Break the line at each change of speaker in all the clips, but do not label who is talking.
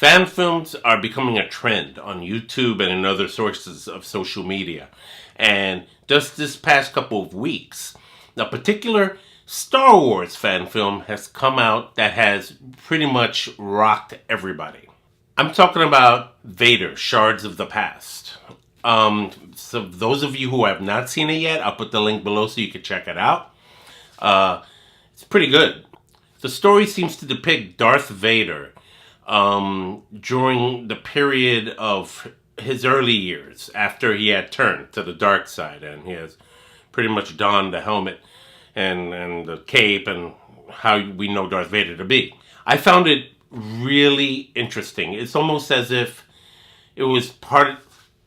Fan films are becoming a trend on YouTube and in other sources of social media. And just this past couple of weeks, a particular Star Wars fan film has come out that has pretty much rocked everybody. I'm talking about Vader Shards of the Past. So those of you who have not seen it yet, I'll put the link below so you can check it out. It's pretty good. The story seems to depict Darth Vader during the period of his early years, after he had turned to the dark side and he has pretty much donned the helmet and the cape and how we know Darth Vader to be. I found it really interesting. It's almost as if it was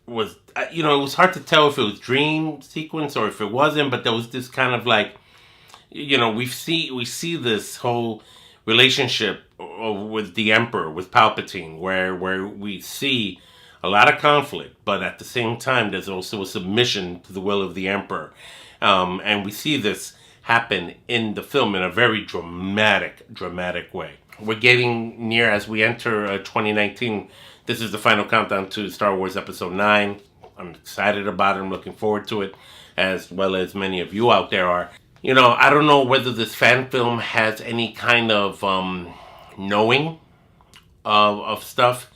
it was hard to tell if it was dream sequence or if it wasn't, but there was this kind of like, we see this whole relationship with the Emperor, with Palpatine, where we see a lot of conflict, but at the same time there's also a submission to the will of the Emperor. And we see this happen in the film in a very dramatic way. We're getting near, as we enter 2019, this is the final countdown to Star Wars Episode 9. I'm excited about it. I'm looking forward to it, as well as many of you out there are. I don't know whether this fan film has any kind of knowing of stuff.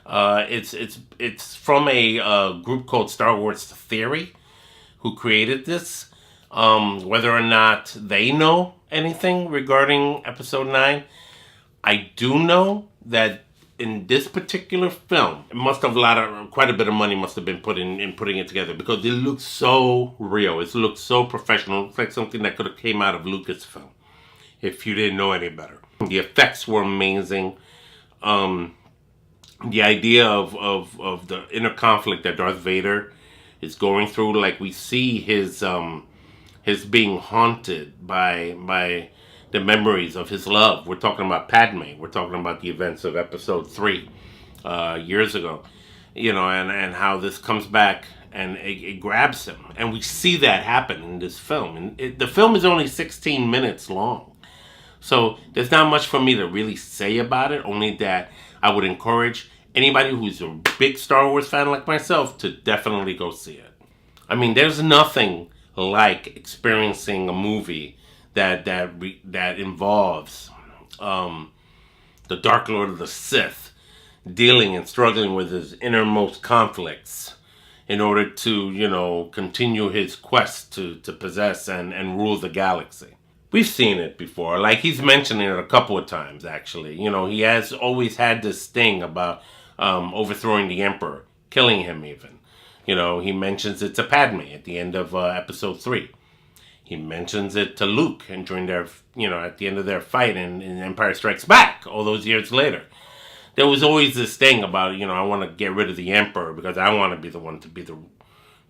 It's from a group called Star Wars Theory, who created this. Whether or not they know anything regarding Episode 9, I do know that in this particular film, it must have quite a bit of money must have been put in putting it together, because it looks so real. It looks so professional. It looks like something that could have came out of Lucasfilm, if you didn't know any better. The effects were amazing. The idea of the inner conflict that Darth Vader is going through, like we see his being haunted by the memories of his love. We're talking about Padme. We're talking about the events of Episode 3 years ago. And how this comes back and it grabs him. And we see that happen in this film. And the film is only 16 minutes long. So there's not much for me to really say about it, only that I would encourage anybody who's a big Star Wars fan like myself to definitely go see it. I mean, there's nothing like experiencing a movie that involves the Dark Lord of the Sith dealing and struggling with his innermost conflicts in order to, continue his quest to possess and rule the galaxy. We've seen it before. Like, he's mentioned it a couple of times, actually. He has always had this thing about overthrowing the Emperor, killing him even. He mentions it to Padme at the end of Episode 3. He mentions it to Luke and during their, at the end of their fight in Empire Strikes Back, all those years later. There was always this thing about, I want to get rid of the Emperor because I want to be the one to be the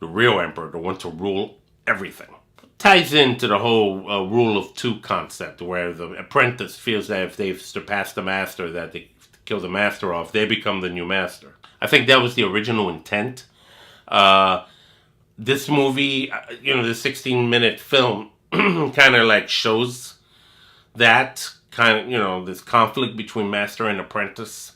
real Emperor, the one to rule everything. It ties into the whole rule of two concept, where the apprentice feels that if they've surpassed the master, that they kill the master off, they become the new master. I think that was the original intent. This movie, the 16-minute film kind of like shows that kind of, this conflict between master and apprentice.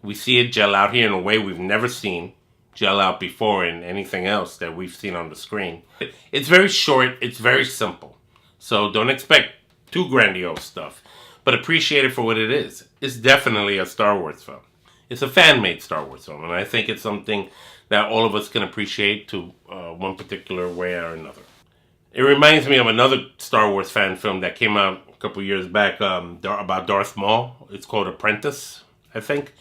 We see it gel out here in a way we've never seen gel out before in anything else that we've seen on the screen. It's very short. It's very simple. So don't expect too grandiose stuff, but appreciate it for what it is. It's definitely a Star Wars film. It's a fan-made Star Wars film, and I think it's something that all of us can appreciate to one particular way or another. It reminds me of another Star Wars fan film that came out a couple years back about Darth Maul. It's called Apprentice, I think.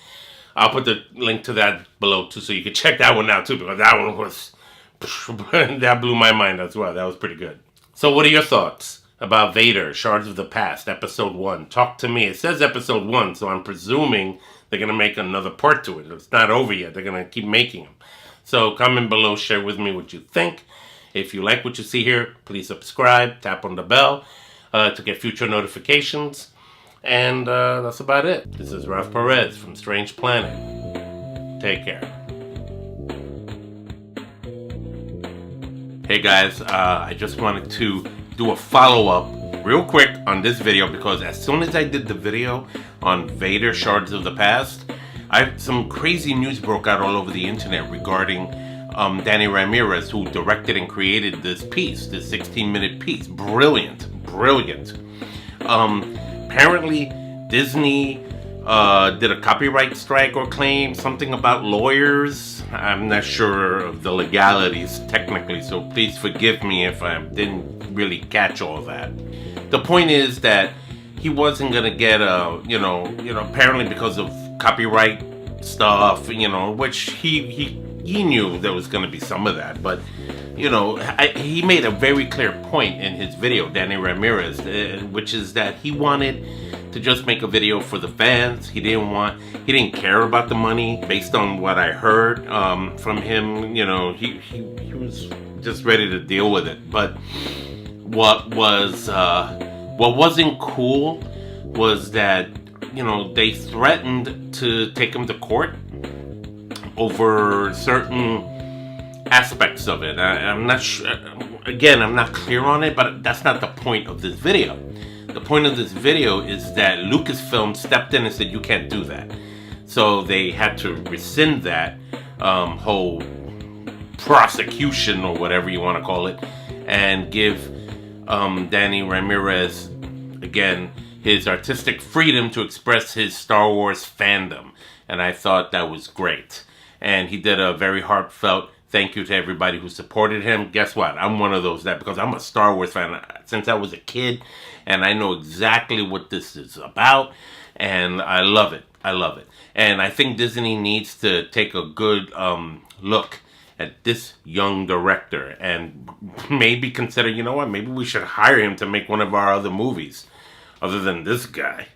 I'll put the link to that below too, so you can check that one out too, because that one was, that blew my mind as well. That was pretty good. So what are your thoughts about Vader, Shards of the Past, Episode 1? Talk to me. It says Episode 1, so I'm presuming they're going to make another part to it. It's not over yet. They're going to keep making them. So comment below, share with me what you think. If you like what you see here, please subscribe, tap on the bell to get future notifications. And that's about it. This is Ralph Perez from Strange Planet. Take care. Hey guys, I just wanted to do a follow-up real quick on this video, because as soon as I did the video on Vader Shards of the Past, Some crazy news broke out all over the internet regarding Danny Ramirez, who directed and created this piece, this 16-minute piece. Brilliant. Apparently, Disney did a copyright strike or claim, something about lawyers. I'm not sure of the legalities technically, so please forgive me if I didn't really catch all that. The point is that he wasn't gonna get apparently because of copyright stuff, which he knew there was gonna be some of that, but he made a very clear point in his video, Danny Ramirez, which is that he wanted to just make a video for the fans. He didn't care about the money. Based on what I heard from him, he was just ready to deal with it. But what wasn't cool was that they threatened to take him to court over certain aspects of it. I'm not sure. Again, I'm not clear on it, but that's not the point of this video. The point of this video is that Lucasfilm stepped in and said, you can't do that. So they had to rescind that whole prosecution, or whatever you want to call it, and give Danny Ramirez, again, his artistic freedom to express his Star Wars fandom. And I thought that was great. And he did a very heartfelt thank you to everybody who supported him. Guess what? I'm one of those, because I'm a Star Wars fan since I was a kid, and I know exactly what this is about, and I love it. And I think Disney needs to take a good look at this young director and maybe consider, maybe we should hire him to make one of our other movies other than this guy.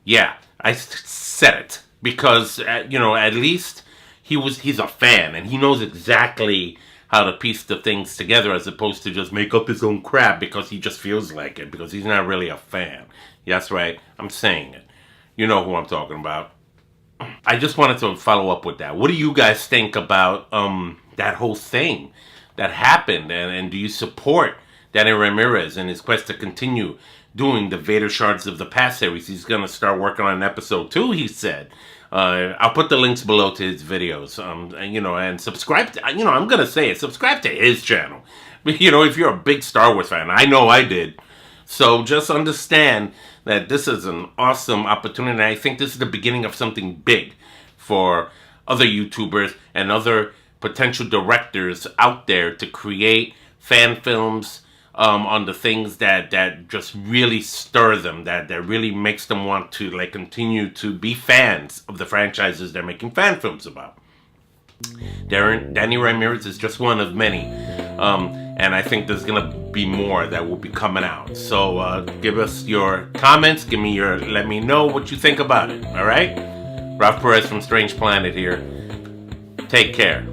Yeah, I said it because, at least he's a fan, and he knows exactly how to piece the things together, as opposed to just make up his own crap because he just feels like it, because he's not really a fan. Yeah, that's right, I'm saying it. You know who I'm talking about. I just wanted to follow up with that. What do you guys think about that whole thing that happened, and do you support Danny Ramirez in his quest to continue doing the Vader Shards of the Past series? He's going to start working on episode 2, he said. I'll put the links below to his videos, and subscribe to, I'm going to say it, subscribe to his channel. If you're a big Star Wars fan, I know I did. So just understand that this is an awesome opportunity. I think this is the beginning of something big for other YouTubers and other potential directors out there to create fan films on the things that just really stir them, that really makes them want to continue to be fans of the franchises they're making fan films about. Danny Ramirez is just one of many, and I think there's gonna be more that will be coming out. So give us your comments, let me know what you think about it. All right, Ralph Perez from Strange Planet here. Take care.